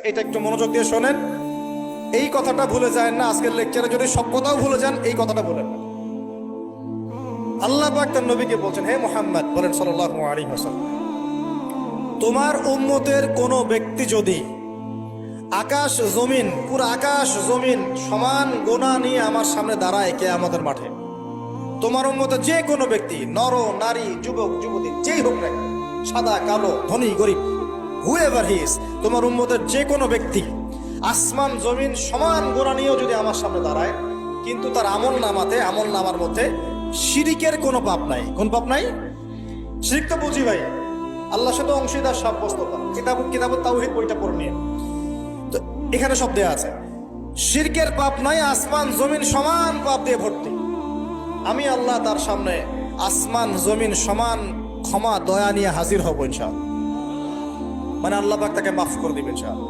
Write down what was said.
এটা একটু মনোযোগ দিয়ে শোনেন। এই কথাটা ভুলে যায় না, আজকের লেকচারে যদি সব কথাও ভুলে যান এই কথাটা বলেন। আল্লাহ পাক তার নবীকে বলছেন, হে মুহাম্মদ বলেন সাল্লাল্লাহু আলাইহি ওয়াসাল্লাম, তোমার উম্মতের কোন ব্যক্তি যদি আকাশ জমিন, পুরো আকাশ জমিন সমান গোনা নিয়ে আমার সামনে দাঁড়ায় কিয়ামতের মাঠে, তোমার উম্মতের যে কোনো ব্যক্তি, নর নারী যুবক যুবতী যেই হোক না, সাদা কালো ধনী গরিব, হুএভার হি ইজ, তোমার উম্মতের যে কোনো ব্যক্তি আসমান জমিন সমান গোনা নিয়েও যদি আমার সামনে দাঁড়ায়, কিন্তু তার আমল নামার মধ্যে শিরিকের কোনো পাপ নাই। কোন পাপ নাই? শিরিক তো বুঝি ভাই, আল্লাহর সাথে অংশীদার সাব্যস্ত করা। কিতাব তাওহীদ বইটা পড়ে নিয়ে, তো এখানে সব দেয়া আছে। শিরকের পাপ নাই, আসমান জমিন সমান পাপ দিয়ে ভর্তি। আমি আল্লাহ তার সামনে আসমান জমিন সমান ক্ষমা দয়া নিয়ে হাজির হব ইনশাআল্লাহ। মানে আল্লাহ পাক তাকে মাফ করে দিবেন ইনশাআল্লাহ।